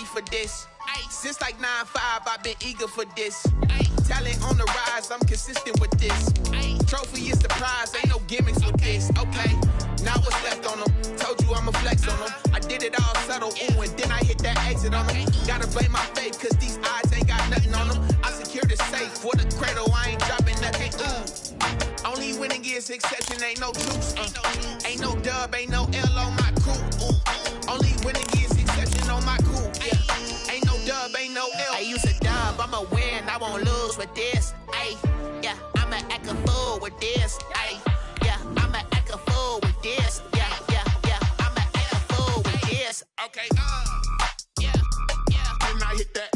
ready for this. Since like 9-5, I've been eager for this. Talent on the rise, I'm consistent with this. Trophy is the prize, ain't no gimmicks with this. Okay, now what's left on them? Told you I'ma flex on them. I did it all subtle, ooh, and then I hit that exit on them. Gotta blame my faith, cause these eyes ain't got nothing on them. I secured the safe for the cradle, I ain't dropping nothing, ooh. Only winning is exception, ain't no juice. Ain't no dub, ain't no L on my crew. Ooh. Only winning is exception on my crew. Yeah. Ain't no dub, ain't no L. I use a dub, I'ma win, I won't lose with this. Ay, yeah, I'ma act a fool with this. Ay, yeah, I'ma act a fool with this. Yeah, yeah, yeah, I'ma act a fool with this. Okay, yeah, yeah. Then I hit that.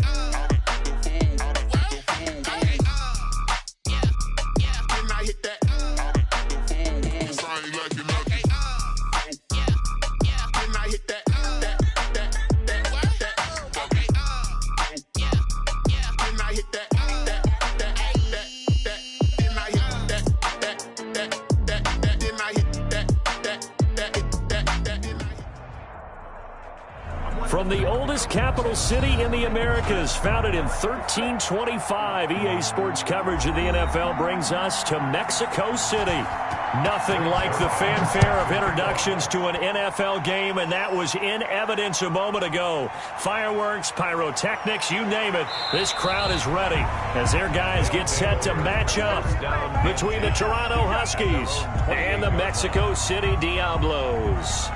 From the oldest capital city in the Americas, founded in 1325, EA Sports coverage of the NFL brings us to Mexico City. Nothing like the fanfare of introductions to an NFL game, and that was in evidence a moment ago. Fireworks, pyrotechnics, you name it. This crowd is ready as their guys get set to match up between the Toronto Huskies and the Mexico City Diablos.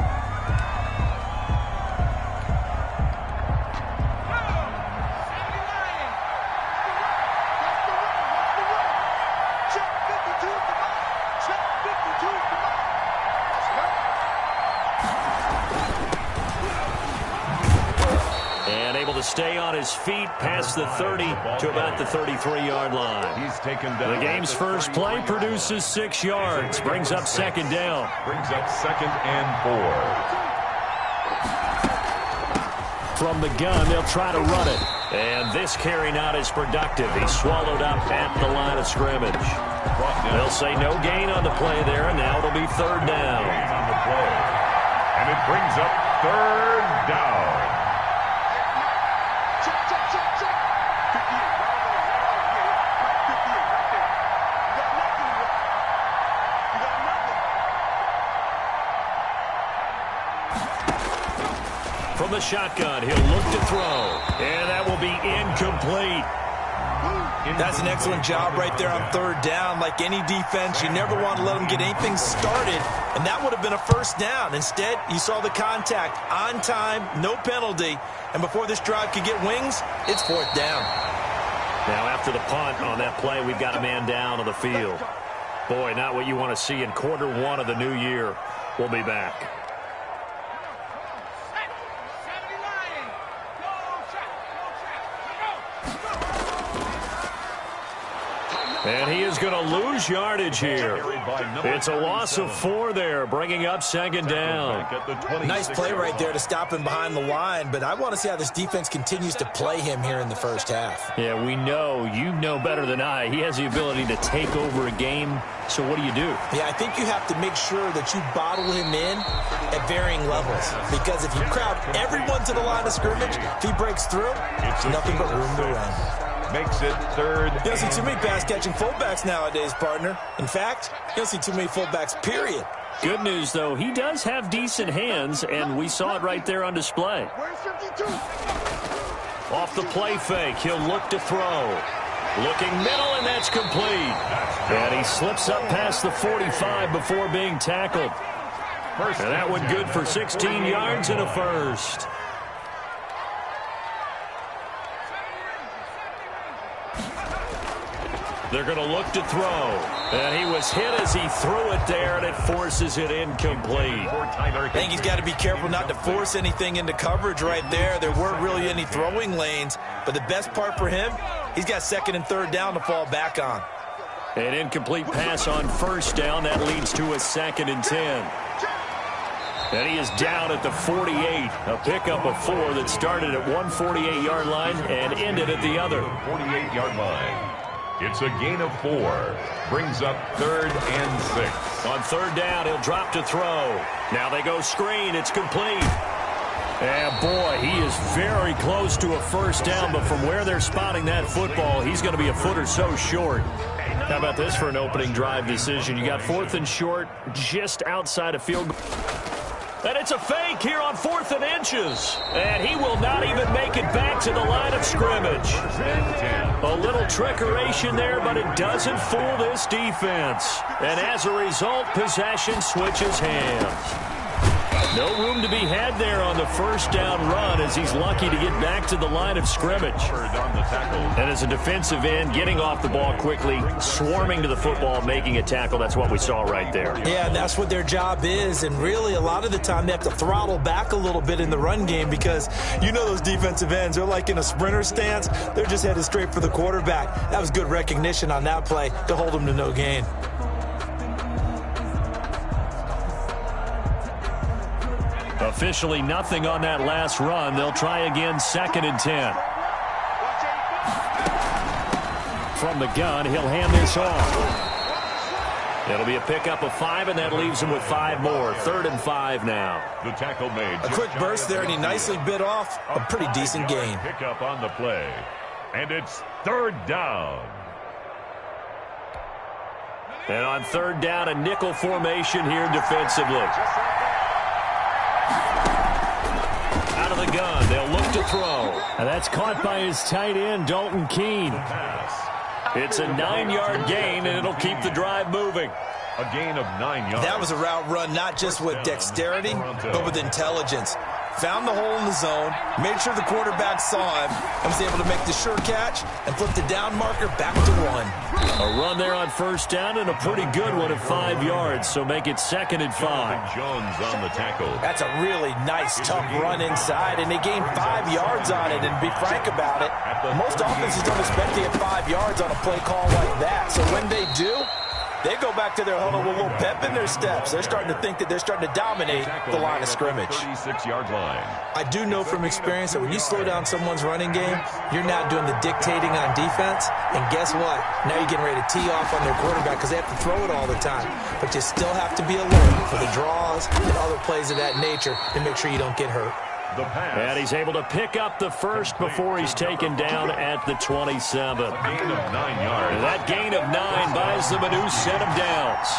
Stay on his feet past the 30 to about the 33-yard line. He's taken down. The game's first play produces 6 yards, brings up second down. Brings up 2nd and 4. From the gun, they'll try to run it. And this carry not as productive. He's swallowed up at the line of scrimmage. They'll say no gain on the play there, and now it'll be 3rd down. On the play. And it brings up 3rd down. From the shotgun, he'll look to throw, and that will be incomplete. That's an excellent job right there on 3rd down. Like any defense, you never want to let them get anything started, and that would have been a 1st down. Instead, you saw the contact on time, no penalty, and before this drive could get wings, it's 4th down. Now, after the punt on that play, we've got a man down on the field. Boy, not what you want to see in quarter 1 of the new year. We'll be back. And he is going to lose yardage here. It's a loss of 4 there, bringing up 2nd down. Nice play right there to stop him behind the line, but I want to see how this defense continues to play him here in the first half. Yeah, we know. You know better than I. He has the ability to take over a game, so what do you do? Yeah, I think you have to make sure that you bottle him in at varying levels, because if you crowd everyone to the line of scrimmage, if he breaks through, it's nothing but room to run. Makes it 3rd. You don't see too many pass-catching fullbacks nowadays, partner. In fact, you don't see too many fullbacks, period. Good news, though. He does have decent hands, and we saw it right there on display. Off the play fake, he'll look to throw. Looking middle, and that's complete. And he slips up past the 45 before being tackled. And that one good for 16 yards and a 1st. They're going to look to throw. And he was hit as he threw it there, and it forces it incomplete. I think he's got to be careful not to force anything into coverage right there. There weren't really any throwing lanes. But the best part for him, he's got 2nd and 3rd down to fall back on. An incomplete pass on 1st down. That leads to a 2nd and 10. And he is down at the 48. A pickup of 4 that started at 148-yard line and ended at the other. 48-yard line. It's a gain of 4. Brings up 3rd and 6. On 3rd down, he'll drop to throw. Now they go screen. It's complete. And boy, he is very close to a first down, but from where they're spotting that football, he's going to be a foot or so short. How about this for an opening drive decision? You got 4th and short, just outside of field goal. And it's a fake here on 4th and inches. And he will not even make it back to the line of scrimmage. A little trickeration there, but it doesn't fool this defense. And as a result, possession switches hands. No room to be had there on the first down run as he's lucky to get back to the line of scrimmage. And as a defensive end, getting off the ball quickly, swarming to the football, making a tackle, that's what we saw right there. Yeah, and that's what their job is. And really, a lot of the time, they have to throttle back a little bit in the run game because you know those defensive ends, they're like in a sprinter stance. They're just headed straight for the quarterback. That was good recognition on that play to hold him to no gain. Officially nothing on that last run. They'll try again, 2nd and 10. From the gun, he'll hand this off. It'll be a pickup of 5, and that leaves him with 5 more. 3rd and 5 now. The tackle made. A quick burst there, and he nicely bit off a pretty decent gain. Pickup on the play. And it's 3rd down. And on 3rd down, a nickel formation here defensively. Out of the gun, they'll look to throw. And that's caught by his tight end, Dalton Keene. It's a 9-yard gain, and it'll keep the drive moving. A gain of 9 yards. That was a route run not just with dexterity, but with intelligence. Found the hole in the zone, made sure the quarterback saw him, and was able to make the sure catch and flip the down marker back to 1. A run there on 1st down and a pretty good one at 5 yards, so make it 2nd and 5. Jones on the tackle. That's a really nice, tough run inside, and they gained 5 yards on it. And to be frank about it, most offenses don't expect to get 5 yards on a play call like that. So when they do, they go back to their huddle with a little pep in their steps. They're starting to think that they're starting to dominate the line of scrimmage. 36-yard line. I do know from experience that when you slow down someone's running game, you're not doing the dictating on defense. And guess what? Now you're getting ready to tee off on their quarterback because they have to throw it all the time. But you still have to be alert for the draws and other plays of that nature to make sure you don't get hurt. And he's able to pick up the first before he's taken down at the 27. Gain of 9 yards. And that gain of 9 buys them a new set of downs.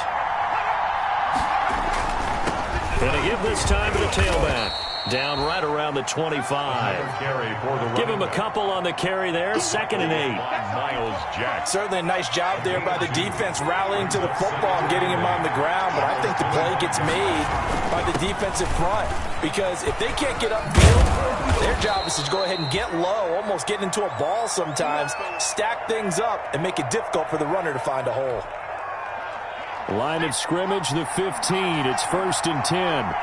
And to give this time to the tailback. Down right around the 25. Give him a couple on the carry there. 2nd and 8. Miles Jack. Certainly a nice job there by the defense rallying to the football and getting him on the ground. But I think the play gets made by the defensive front. Because if they can't get upfield, their job is to go ahead and get low, almost get into a ball sometimes, stack things up, and make it difficult for the runner to find a hole. Line of scrimmage, the 15. It's 1st and 10.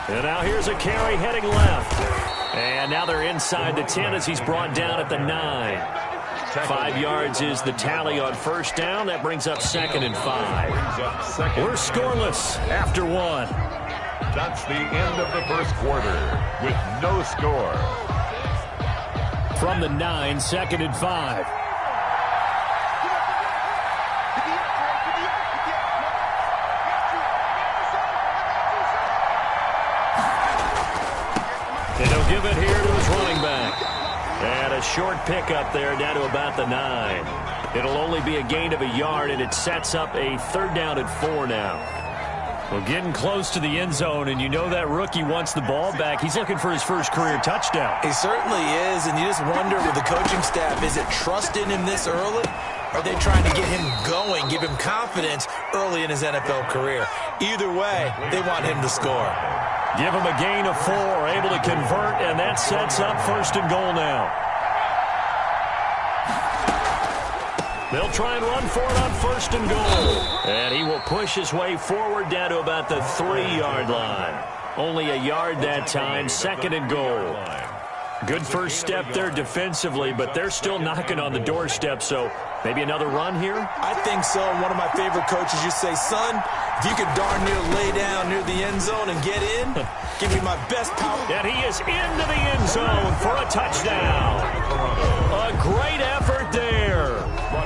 And now here's a carry heading left. And now they're inside the 10 as he's brought down at the 9. 5 yards is the tally on 1st down. That brings up 2nd and 5. We're scoreless after 1. That's the end of the first quarter with no score. From the 9, 2nd and 5. And he'll give it here to his running back. And a short pickup there down to about the 9. It'll only be a gain of a yard, and it sets up a 3rd down and 4 now. Well, getting close to the end zone, and you know that rookie wants the ball back. He's looking for his first career touchdown. He certainly is, and you just wonder with the coaching staff, is it trust in him this early? Are they trying to get him going, give him confidence early in his NFL career? Either way, they want him to score. Give him a gain of 4, able to convert, and that sets up 1st and goal now. They'll try and run for it on 1st and goal. And he will push his way forward down to about the 3-yard line. Only a yard that time, 2nd and goal. Good first step there defensively, but they're still knocking on the doorstep, so maybe another run here? I think so. One of my favorite coaches used to say, son, if you could darn near lay down near the end zone and get in, give me my best power. And he is into the end zone for a touchdown. A great effort there.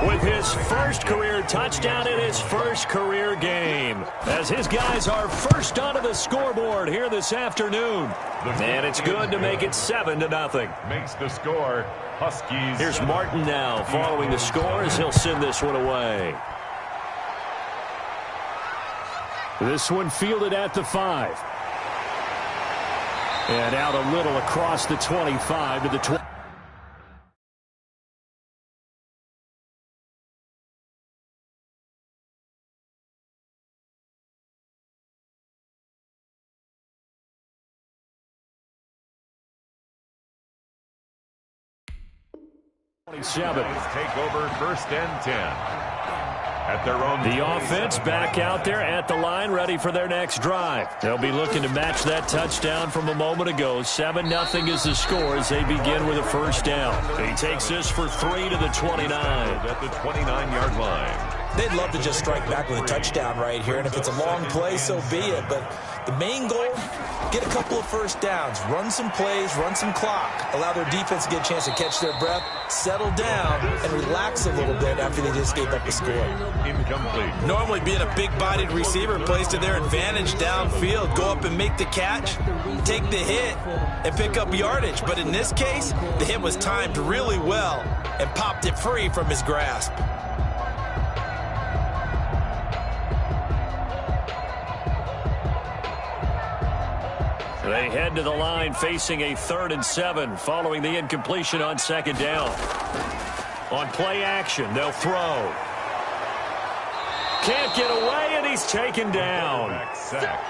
with his first career touchdown in his first career game, as his guys are first onto the scoreboard here this afternoon. And it's good to make it 7-0. Makes the score Huskies. Here's Martin now following the score as he'll send this one away. This one fielded at the 5. And out a little across the 25 to the 20. Take over 1st and 10. At their own the offense back out there at the line, ready for their next drive. They'll be looking to match that touchdown from a moment ago. 7-0 is the score as they begin with a first down. He takes this for 3 to the 29. At the 29-yard line. They'd love to just strike back with a touchdown right here, and if it's a long play, so be it. But the main goal, get a couple of first downs, run some plays, run some clock, allow their defense to get a chance to catch their breath, settle down, and relax a little bit after they just gave up a score. Incomplete. Normally being a big-bodied receiver plays to their advantage downfield. Go up and make the catch, take the hit, and pick up yardage. But in this case, the hit was timed really well and popped it free from his grasp. They head to the line facing a 3rd and 7 following the incompletion on 2nd down. On play action, they'll throw. Can't get away, and he's taken down.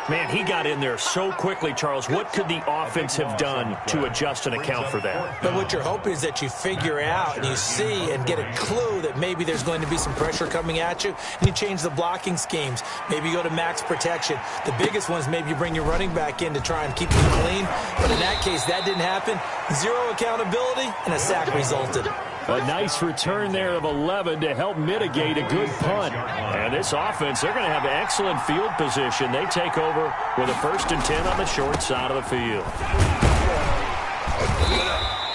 Man, he got in there so quickly, Charles. What could the offense have done to adjust and account for that? But what you're hoping is that you figure out and you see and get a clue that maybe there's going to be some pressure coming at you, and you change the blocking schemes. Maybe you go to max protection. The biggest one is maybe you bring your running back in to try and keep them clean. But in that case, that didn't happen. 0 accountability, and a sack resulted. A nice return there of 11 to help mitigate a good punt. And this offense, they're going to have excellent field position. They take over with a 1st and 10 on the short side of the field.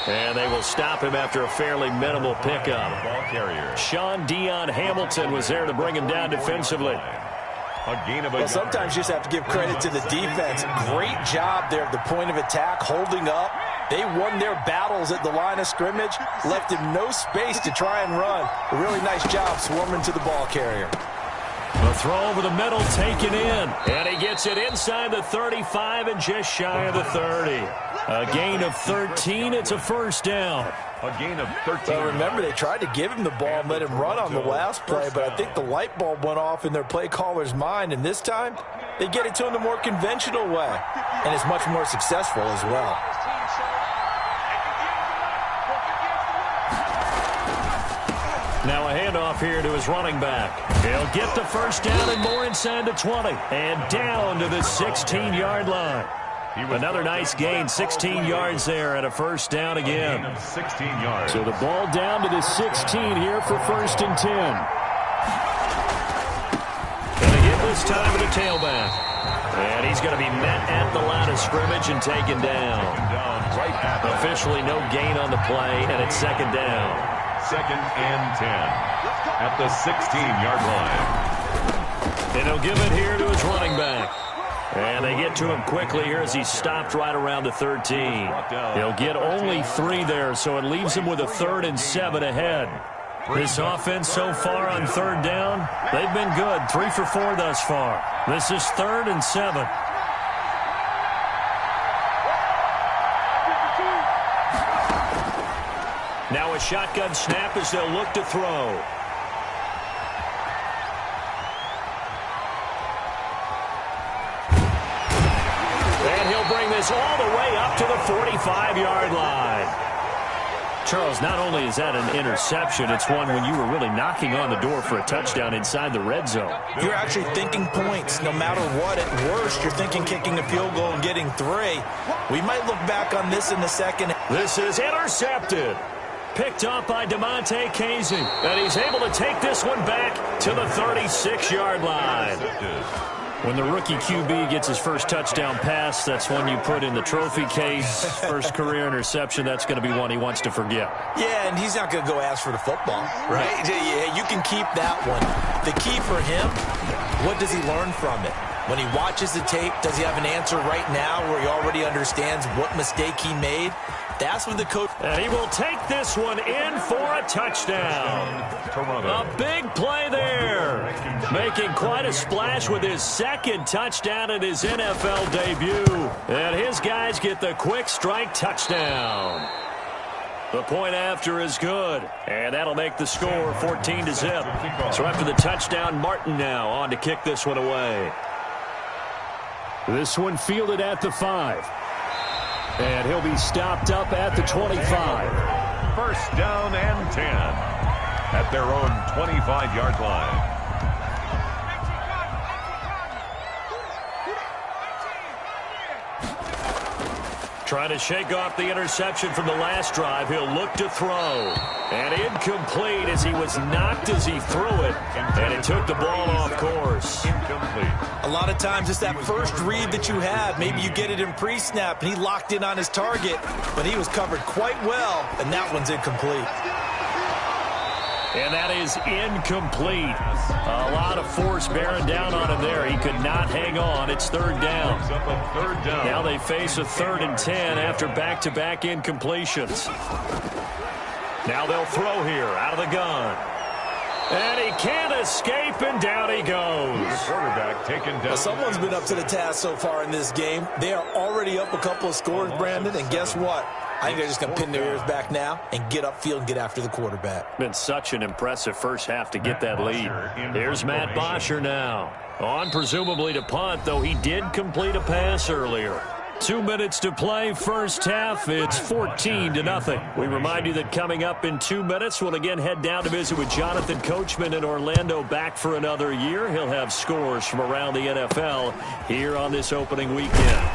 And they will stop him after a fairly minimal pickup. Ball carrier. Sean Dion Hamilton was there to bring him down defensively. A gain of a well, sometimes you just have to give credit to the defense. Great job there at the point of attack, holding up. They won their battles at the line of scrimmage, left him no space to try and run. A really nice job swarming to the ball carrier. A throw over the middle taken in, and he gets it inside the 35 and just shy of the 30. A gain of 13. It's a 1st down. A gain of 13. Well, remember, they tried to give him the ball and let him run on the last play, but I think the light bulb went off in their play caller's mind, and this time they get it to him the more conventional way, and it's much more successful as well. Now a handoff here to his running back. He'll get the 1st down and more inside the 20. And down to the 16-yard line. Another nice gain, 16 yards there and a 1st down again. 16 yards. So the ball down to the 16 here for 1st and 10. Gonna get this time to the tailback. And he's going to be met at the line of scrimmage and taken down. Right at the officially no gain on the play, and it's 2nd down. 2nd and 10 at the 16-yard line. And he'll give it here to his running back. And they get to him quickly here as he's stopped right around the 13. He'll get only 3 there, so it leaves him with a 3rd and 7 ahead. This offense so far on 3rd down, they've been good. 3 for 4 thus far. This is 3rd and 7. Now a shotgun snap as they'll look to throw. And he'll bring this all the way up to the 45-yard line. Charles, not only is that an interception, it's one when you were really knocking on the door for a touchdown inside the red zone. You're actually thinking points. No matter what, at worst, you're thinking kicking a field goal and getting 3. We might look back on this in a second. This is intercepted. Picked up by DeMonte Casey. And he's able to take this one back to the 36-yard line. When the rookie QB gets his first touchdown pass, that's one you put in the trophy case. First career interception, that's going to be one he wants to forget. Yeah, and he's not going to go ask for the football, right? Yeah, you can keep that one. The key for him, what does he learn from it? When he watches the tape, does he have an answer right now where he already understands what mistake he made? That's when the coach... And he will take this one in for a touchdown. A big play there. Making quite a splash with his second touchdown in his NFL debut. And his guys get the quick strike touchdown. The point after is good. And that'll make the score 14-0. So after the touchdown, Martin now on to kick this one away. This one fielded at the 5. And he'll be stopped up at the 25. First down and 10 at their own 25-yard line. Trying to shake off the interception from the last drive. He'll look to throw. And incomplete as he was knocked as he threw it. And it took the ball off course. Incomplete. A lot of times it's that first read that you have. Maybe you get it in pre-snap and he locked in on his target, but he was covered quite well, and that one's incomplete. And that is incomplete. A lot of force bearing down on him there. He could not hang on. It's third down. Now they face a 3rd and 10 after back-to-back incompletions. Now they'll throw here out of the gun. And he can't escape, and down he goes. Quarterback taken down. Well, someone's been up to the task so far in this game. They are already up a couple of scores, Brandon, and guess what? I think they're just going to pin their ears back now and get upfield and get after the quarterback. Been such an impressive first half to get that lead. Here's Matt Bosher now. On presumably to punt, though he did complete a pass earlier. 2 minutes to play, first half. It's 14-0. We remind you that coming up in 2 minutes, we'll again head down to visit with Jonathan Coachman in Orlando, back for another year. He'll have scores from around the NFL here on this opening weekend.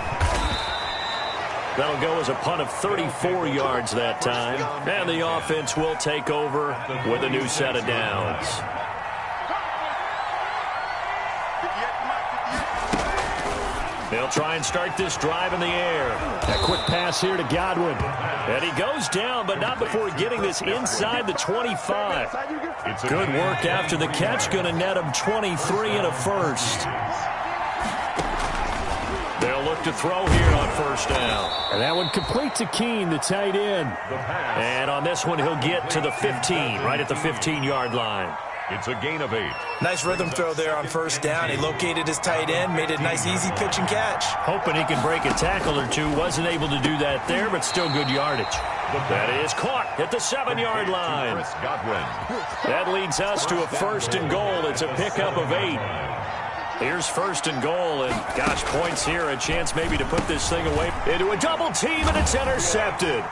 That'll go as a punt of 34 yards that time. And the offense will take over with a new set of downs. They'll try and start this drive in the air. A quick pass here to Godwin. And he goes down, but not before getting this inside the 25. Good work after the catch. Going to net him 23 and a first. They'll look to throw here on first down. And that one complete to Keene, the tight end. And on this one, he'll get to the 15, right at the 15-yard line. It's a gain of 8. Nice rhythm throw there on first down. He located his tight end, made a nice easy pitch and catch. Hoping he could break a tackle or two. Wasn't able to do that there, but still good yardage. That is caught at the 7-yard line. That leads us to a first and goal. It's a pickup of 8. Here's first and goal, and gosh, points here. A chance maybe to put this thing away into a double team, and it's intercepted.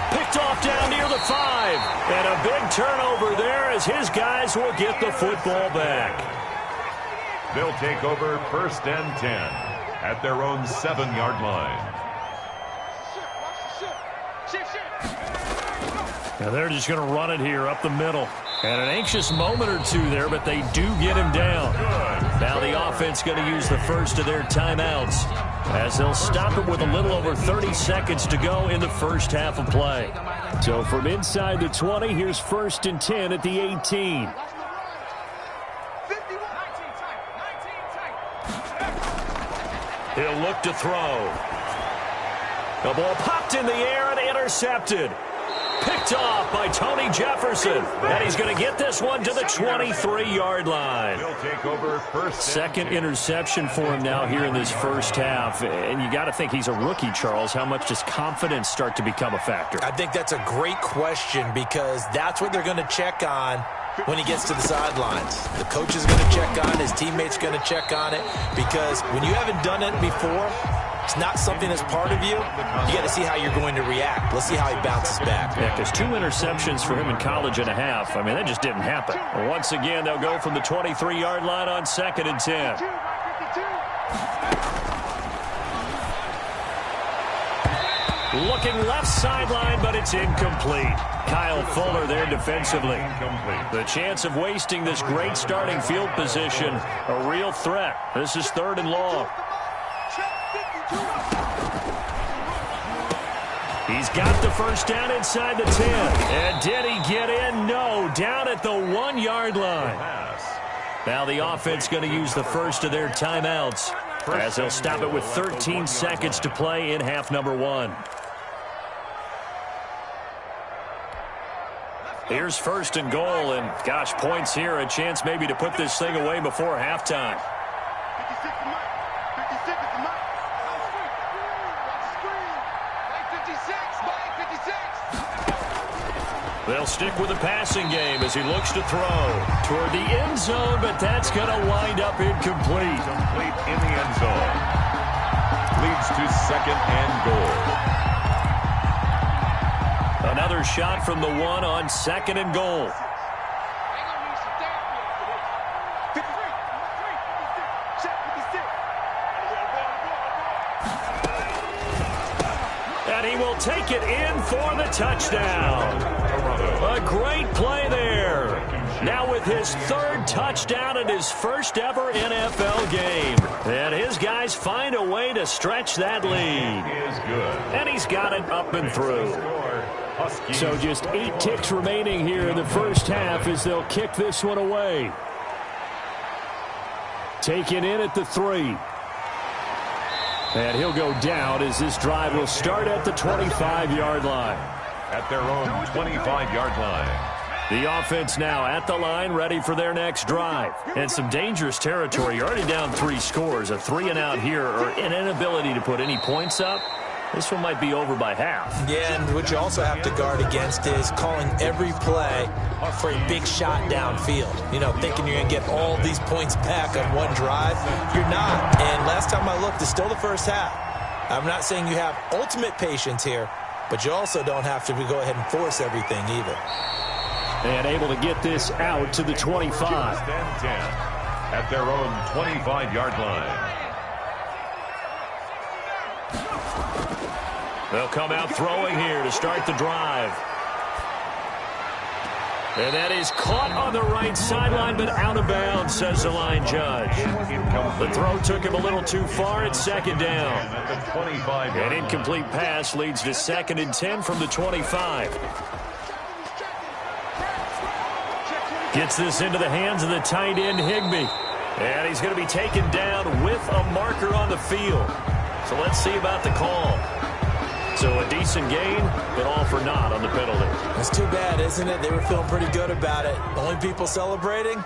Picked off down near the 5. And a big turnover there as his guys will get the football back. They'll take over first and 10 at their own 7-yard line. Now they're just going to run it here up the middle. And an anxious moment or two there, but they do get him down. Now the offense going to use the first of their timeouts as they'll stop it with a little over 30 seconds to go in the first half of play. So from inside the 20, here's first and 10 at the 18. He'll look to throw. The ball popped in the air and intercepted. Picked off by Tony Jefferson. And he's going to get this one to the 23-yard line. Second interception for him now here in this first half. And you got to think he's a rookie, Charles. How much does confidence start to become a factor? I think that's a great question because that's what they're going to check on when he gets to the sidelines. The coach is going to check on it. His teammate's going to check on it because when you haven't done it before, it's not something that's part of you. You got to see how you're going to react. Let's see how he bounces back. Yeah, because 2 interceptions for him in college and a half. I mean, that just didn't happen. Once again, they'll go from the 23-yard line on second and 10. Looking left sideline, but it's incomplete. Kyle Fuller there defensively. The chance of wasting this great starting field position, a real threat. This is 3rd and long. He's got the first down inside the 10. And did he get in? No, down at the 1-yard line. Now the offense going to use the first of their timeouts, as they'll stop it with 13 seconds to play in half number 1. Here's 1st and goal, and gosh, points here, a chance maybe to put this thing away before halftime. They'll stick with the passing game as he looks to throw toward the end zone, but that's going to wind up incomplete. Complete in the end zone. Leads to 2nd and goal. Another shot from the 1 on 2nd and goal. And he will take it in for the touchdown. A great play there. Now with his 3rd touchdown in his first ever NFL game. And his guys find a way to stretch that lead. And he's got it up and through. So just 8 ticks remaining here in the first half as they'll kick this one away. Taken in at the 3. And he'll go down as this drive will start at the 25-yard line. At their own 25-yard line. The offense now at the line, ready for their next drive. And some dangerous territory. You're already down 3 scores. A 3-and-out here, or an inability to put any points up. This one might be over by half. Yeah, and what you also have to guard against is calling every play for a big shot downfield. You know, thinking you're going to get all these points back on one drive. You're not. And last time I looked, it's still the first half. I'm not saying you have ultimate patience here, but you also don't have to go ahead and force everything either. And able to get this out to the 25. 10-10 at their own 25-yard line. They'll come out throwing here to start the drive. And that is caught on the right sideline, but out of bounds, says the line judge. The throw took him a little too far at 2nd down. An incomplete pass leads to 2nd and 10 from the 25. Gets this into the hands of the tight end, Higbee. And he's going to be taken down with a marker on the field. So let's see about the call. So a decent gain, but all for naught on the penalty. It's too bad, isn't it? They were feeling pretty good about it. Only people celebrating,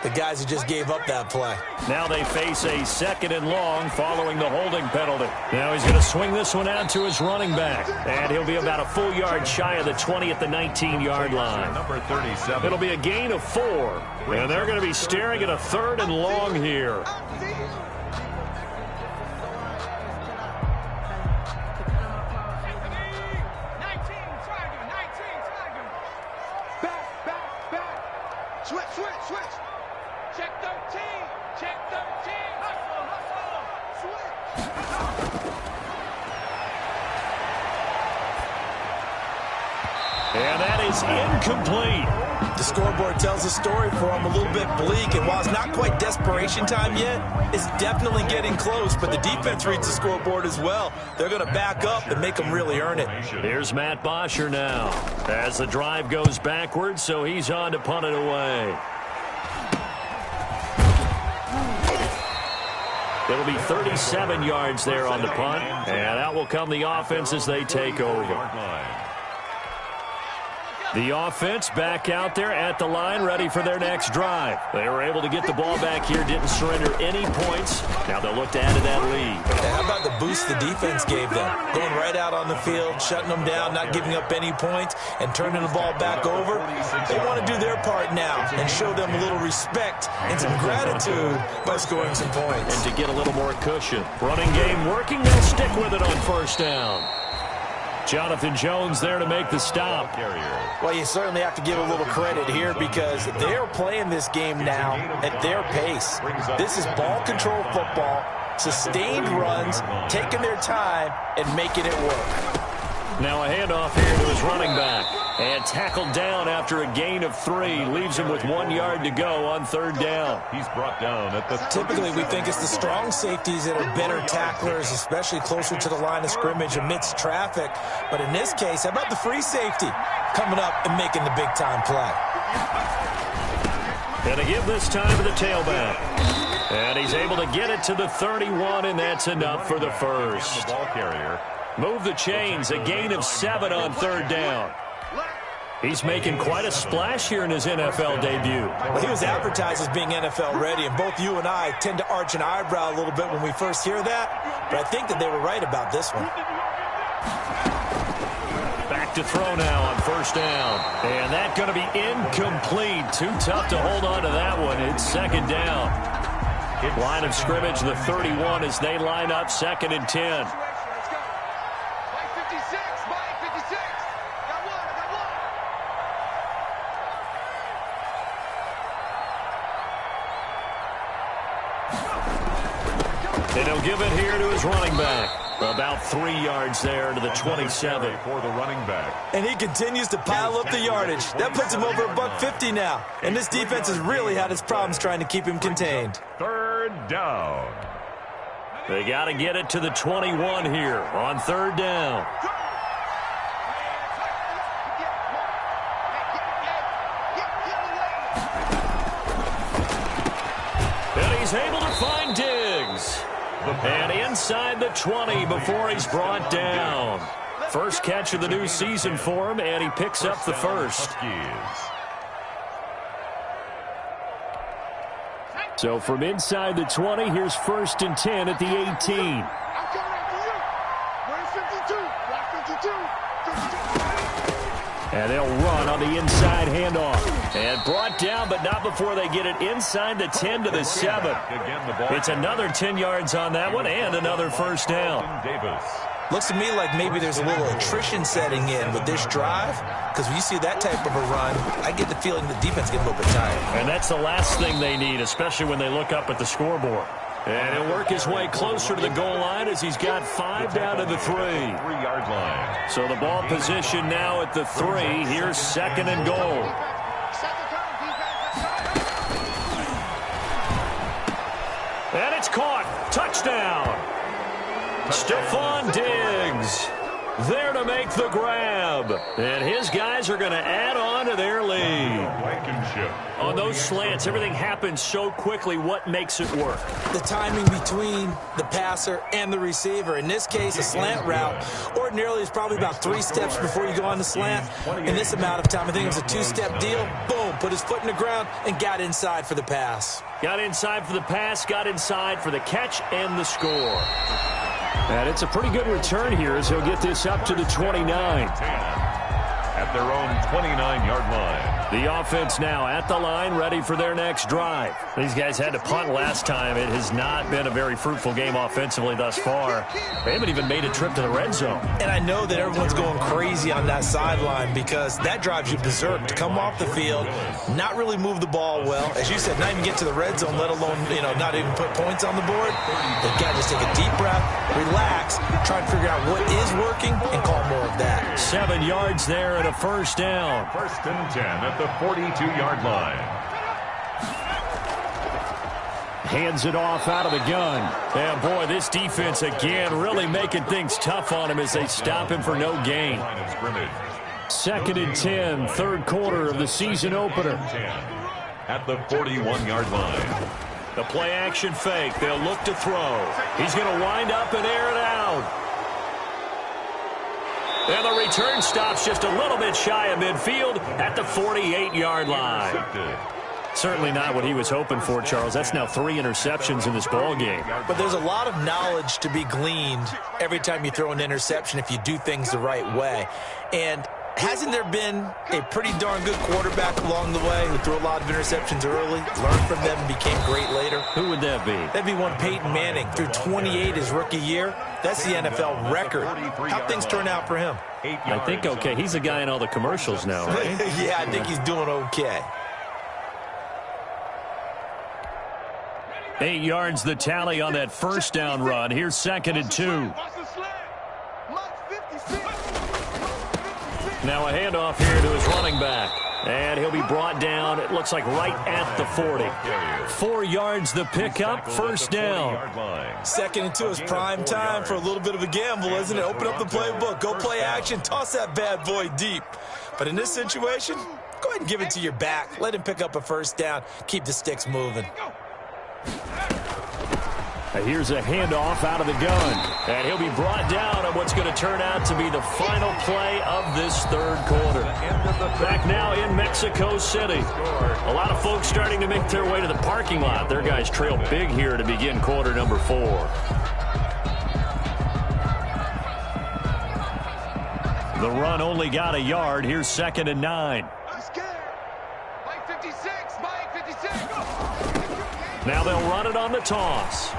the guys who just gave up that play. Now they face a 2nd and long following the holding penalty. Now he's going to swing this one out to his running back. And he'll be about a full yard shy of the 20 at the 19-yard line. Number 37. It'll be a gain of 4. And they're going to be staring at a 3rd and long here. And that is incomplete. The scoreboard tells a story for him, a little bit bleak, and while it's not quite desperation time yet, it's definitely getting close, but the defense reads the scoreboard as well. They're going to back up and make them really earn it. Here's Matt Bosher now as the drive goes backwards, so he's on to punt it away. It'll be 37 yards there on the punt, and out will come the offense as they take over. The offense back out there at the line, ready for their next drive. They were able to get the ball back here, didn't surrender any points. Now they'll look to add to that lead. How about the boost the defense gave them? Going right out on the field, shutting them down, not giving up any points, and turning the ball back over. They want to do their part now and show them a little respect and some gratitude by scoring some points. And to get a little more cushion. Running game working, they'll stick with it on 1st down. Jonathan Jones there to make the stop. Well, you certainly have to give a little credit here because they're playing this game now at their pace. This is ball control football, sustained runs, taking their time, and making it work. Now a handoff here to his running back. And tackled down after a gain of 3. Leaves him with 1 yard to go on 3rd down. He's brought down at the... Typically, we think it's the strong safeties that are better tacklers, especially closer to the line of scrimmage amidst traffic. But in this case, how about the free safety coming up and making the big-time play? And to give this time to the tailback. And he's able to get it to the 31, and that's enough for the first. Ball carrier. Move the chains, a gain of 7 on 3rd down. He's making quite a splash here in his NFL debut. Well, he was advertised as being NFL ready, and both you and I tend to arch an eyebrow a little bit when we first hear that, but I think that they were right about this one. Back to throw now on 1st down. And that's going to be incomplete. Too tough to hold on to that one. It's 2nd down. Line of scrimmage, the 31 as they line up 2nd and 10. And he'll give it here to his running back. About 3 yards there to the 27. For the running back. And he continues to pile up the yardage. That puts him over $150 now. And this defense has really had its problems trying to keep him contained. 3rd down. They got to get it to the 21 here on 3rd down. And he's able to find Diggs. And inside the 20 before he's brought down. First catch of the new season for him, and he picks up the first. So from inside the 20, here's 1st and 10 at the 18. And they'll run on the inside handoff. And brought down, but not before they get it inside the 10 to the 7. It's another 10 yards on that one and another 1st down. Looks to me like maybe there's a little attrition setting in with this drive, because when you see that type of a run, I get the feeling the defense gets a little bit tired. And that's the last thing they need, especially when they look up at the scoreboard. And he'll work his way closer to the goal line as he's got 5 down to the 3-yard line. So the ball position now at the 3. Here's 2nd and goal. And it's caught. Touchdown. Stephon Diggs there to make the grab. And his guys are going to add on to their lead. On those slants, everything happens so quickly. What makes it work? The timing between the passer and the receiver. In this case, a slant route ordinarily is probably about 3 steps before you go on the slant. In this amount of time, I think it was a 2-step deal. Boom, put his foot in the ground and got inside for the pass. Got inside for the pass, got inside for the catch and the score. And it's a pretty good return here as he'll get this up to the 29. At their own 29-yard line. The offense now at the line, ready for their next drive. These guys had to punt last time. It has not been a very fruitful game offensively thus far. They haven't even made a trip to the red zone. And I know that everyone's going crazy on that sideline because that drives you berserk to come off the field, not really move the ball well. As you said, not even get to the red zone, let alone, not even put points on the board. They've got to just take a deep breath, relax, try and figure out what is working, and call more of that. 7 yards there and a 1st down. 1st and 10 at the 42-yard line. Hands it off out of the gun. And boy, this defense again really making things tough on him as they stop him for no gain. 2nd and 10, 3rd quarter of the season opener. At the 41-yard line. The play action fake. They'll look to throw. He's going to wind up and air it out. And the return stops just a little bit shy of midfield at the 48-yard line. Certainly not what he was hoping for, Charles. That's now 3 interceptions in this ball game. But there's a lot of knowledge to be gleaned every time you throw an interception if you do things the right way. And hasn't there been a pretty darn good quarterback along the way who threw a lot of interceptions early, learned from them, and became great later? Who would that be? That'd be one Peyton Manning. Threw 28 his rookie year. That's the NFL record. How'd things turn out for him? I think okay. He's the guy in all the commercials now, right? Yeah, I think he's doing okay. 8 yards the tally on that 1st down run. Here's 2nd and 2. Now a handoff here to his running back. And he'll be brought down, it looks like right at the 40. 4 yards the pickup, first down. Second and 2 is prime time for a little bit of a gamble, isn't it? Open up the playbook, go play action, toss that bad boy deep. But in this situation, go ahead and give it to your back. Let him pick up a first down. Keep the sticks moving. Here's a handoff out of the gun. And he'll be brought down on what's going to turn out to be the final play of this third quarter. Back now in Mexico City. A lot of folks starting to make their way to the parking lot. Their guys trail big here to begin quarter number 4. The run only got a yard. Here's 2nd and 9. I'm scared. Mike 56. Mike 56. Now they'll run it on the toss.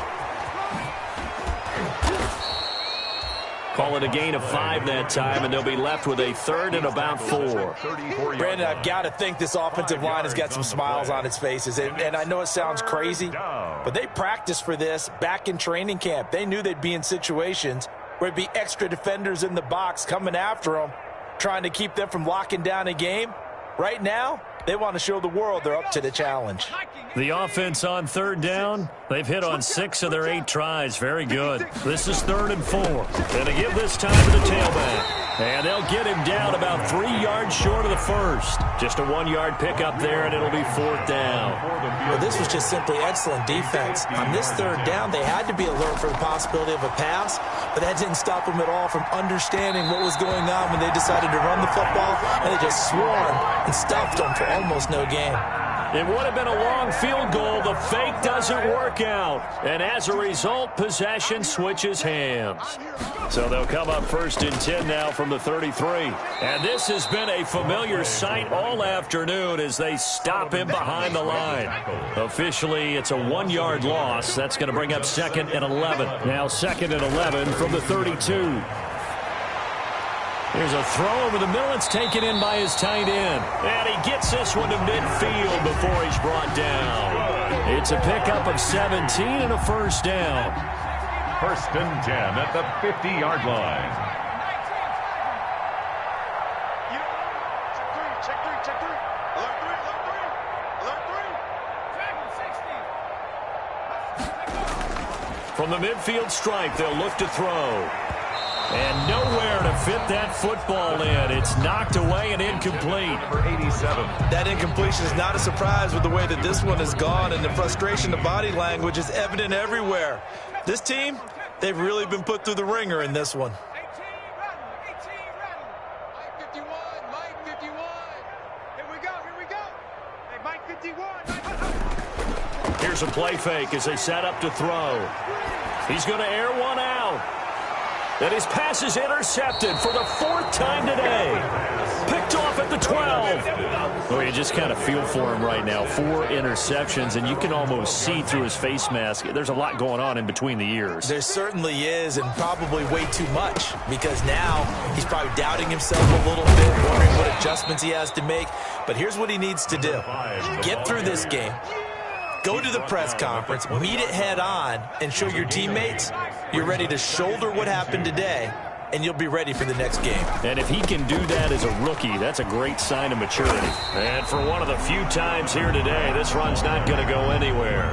Call it a gain of 5 that time, and they'll be left with a 3rd and about 4. Brandon, I've got to think this offensive line has got some smiles on its faces. And I know it sounds crazy, but they practiced for this back in training camp. They knew they'd be in situations where it'd be extra defenders in the box coming after them, trying to keep them from locking down a game. Right now, they want to show the world they're up to the challenge. The offense on 3rd down, they've hit on 6 of their 8 tries. Very good. This is 3rd and 4. And they give this time to the tailback. And they'll get him down about 3 yards short of the first. Just a 1-yard pickup there, and it'll be 4th down. Well, this was just simply excellent defense. On this 3rd down, they had to be alert for the possibility of a pass, but that didn't stop them at all from understanding what was going on when they decided to run the football, and they just swarmed and stuffed them for almost no gain. It would have been a long field goal. The fake doesn't work out. And as a result, possession switches hands. So they'll come up 1st and 10 now from the 33. And this has been a familiar sight all afternoon as they stop him behind the line. Officially, it's a 1-yard loss. That's going to bring up 2nd and 11. Now 2nd and 11 from the 32. Here's a throw over the middle. It's taken in by his tight end. And he gets this one to midfield before he's brought down. It's a pickup of 17 and a first down. 1st and 10 at the 50-yard line. Check three. Alert 3. From the midfield stripe, they'll look to throw. And nowhere to fit that football in. It's knocked away and incomplete. Number 87. That incompletion is not a surprise with the way that this one has gone, and the frustration of body language is evident everywhere. This team, they've really been put through the ringer in this one. 18 Mike 51. Mike 51. Here we go. Hey, Mike 51. Here's a play fake as they set up to throw. He's going to air one out. And his pass is intercepted for the 4th time today. Picked off at the 12. Oh, you just kind of feel for him right now. 4 interceptions, and you can almost see through his face mask. There's a lot going on in between the ears. There certainly is, and probably way too much, because now he's probably doubting himself a little bit, wondering what adjustments he has to make. But here's what he needs to do. Get through this game. Go to the press conference, meet it head on, and show your teammates you're ready to shoulder what happened today, and you'll be ready for the next game. And if he can do that as a rookie, that's a great sign of maturity. And for one of the few times here today, this run's not going to go anywhere.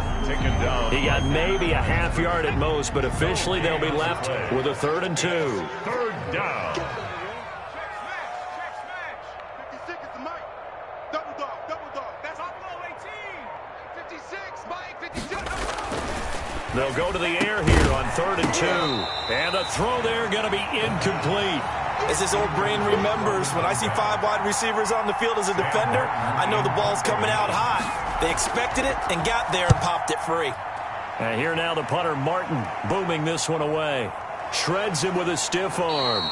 He got maybe a half yard at most, but officially they'll be left with a 3rd and 2. 3rd down. They'll go to the air here on 3rd and 2. And the throw there going to be incomplete. As his old brain remembers, when I see 5 wide receivers on the field as a defender, I know the ball's coming out hot. They expected it and got there and popped it free. And here now the punter, Martin, booming this one away. Shreds him with a stiff arm.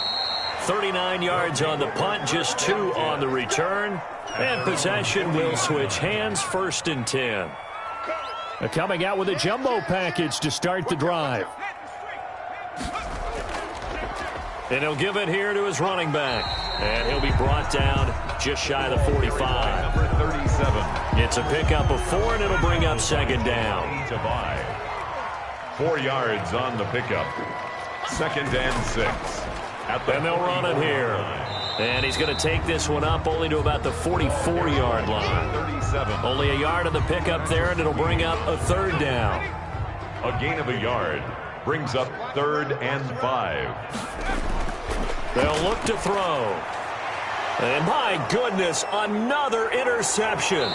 39 yards on the punt, just 2 on the return. And possession will switch hands, 1st and 10. Coming out with a jumbo package to start the drive. And he'll give it here to his running back. And he'll be brought down just shy of the 45. Number 37. It's a pickup of 4, and it'll bring up 2nd down. 4 yards on the pickup. 2nd and 6. And they'll run it here. And he's going to take this one up only to about the 44-yard line. 37. Only a yard on the pickup there, and it'll bring up a third down. A gain of a yard brings up 3rd and 5. They'll look to throw. And my goodness, another interception.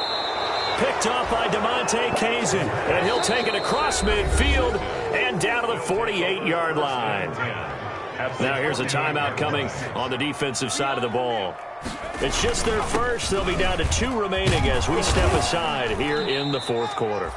Picked off by DeMonte Kazin, and he'll take it across midfield and down to the 48-yard line. Now here's a timeout coming on the defensive side of the ball. It's just their first. They'll be down to 2 remaining as we step aside here in the 4th quarter.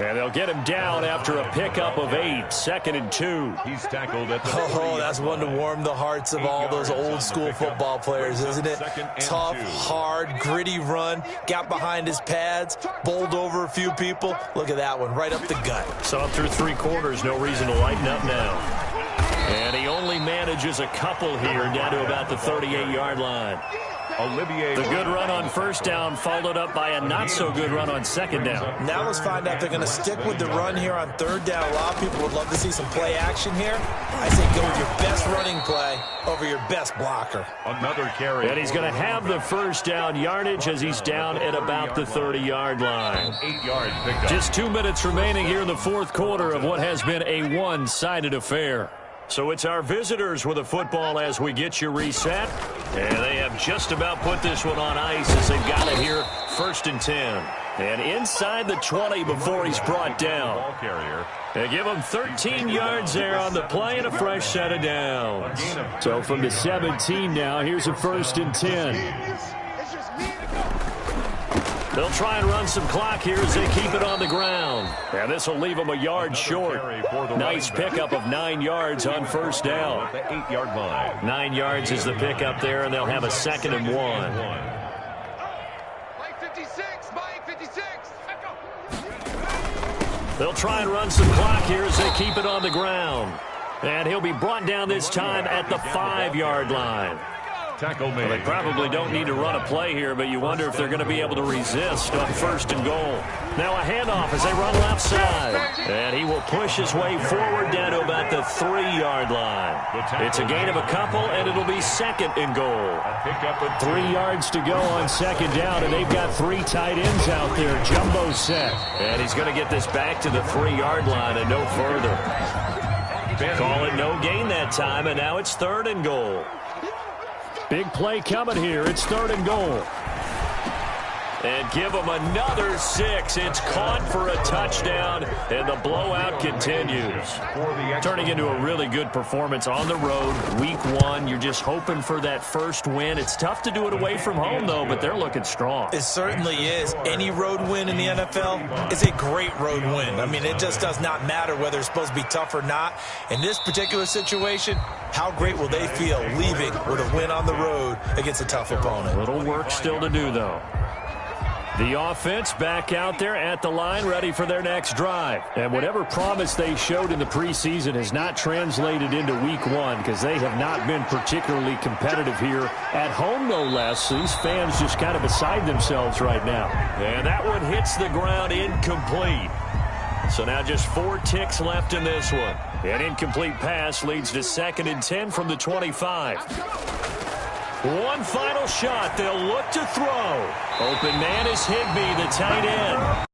And they'll get him down after a pickup of 8, 2nd and 2. He's tackled at the that's one to warm the hearts of all those old school football players, isn't it? Tough, hard, gritty run, got behind his pads, bowled over a few people. Look at that one, right up the gut. So up through 3 quarters, no reason to lighten up now. And he only manages a couple here down to about the 38-yard line. The good run on 1st down followed up by a not-so-good run on 2nd down. Now let's find out if they're going to stick with the run here on 3rd down. A lot of people would love to see some play action here. I say go with your best running play over your best blocker. Another carry. And he's going to have the 1st down yardage as he's down at about the 30-yard line. 8-yard pickup. Just 2 minutes remaining here in the 4th quarter of what has been a one-sided affair. So it's our visitors with a football as we get you reset. And they have just about put this one on ice as they've got it here, 1st and 10. And inside the 20 before he's brought down. Ball carrier. They give him 13 yards there on the play and a fresh set of downs. So from the 17 now, here's a 1st and 10. They'll try and run some clock here as they keep it on the ground. And this will leave them a yard short. Nice pickup of 9 yards on 1st down. The 8-yard line. 9 yards is the pickup there, and they'll have a 2nd and 1. Mike 56, Mike 56. They'll try and run some clock here as they keep it on the ground. And he'll be brought down this time at the 5-yard line. Tackle made. Well, they probably don't need to run a play here, but you wonder if they're going to be able to resist on 1st and goal. Now a handoff as they run left side. And he will push his way forward down to about the 3-yard line. It's a gain of a couple, and it'll be 2nd and goal. 3 yards to go on 2nd down, and they've got 3 tight ends out there. Jumbo set. And he's going to get this back to the 3-yard line and no further. Call it no gain that time, and now it's 3rd and goal. Big play coming here. It's 3rd and goal. And give them another 6. It's caught for a touchdown, and the blowout continues. Turning into a really good performance on the road. Week 1, you're just hoping for that first win. It's tough to do it away from home, though, but they're looking strong. It certainly is. Any road win in the NFL is a great road win. I mean, it just does not matter whether it's supposed to be tough or not. In this particular situation, how great will they feel leaving with a win on the road against a tough opponent? Little work still to do, though. The offense back out there at the line, ready for their next drive. And whatever promise they showed in the preseason has not translated into week 1 because they have not been particularly competitive here at home, no less. These fans just kind of beside themselves right now. And that one hits the ground incomplete. So now just 4 ticks left in this one. An incomplete pass leads to 2nd and 10 from the 25. One final shot. They'll look to throw. Open man is Higbee, the tight end.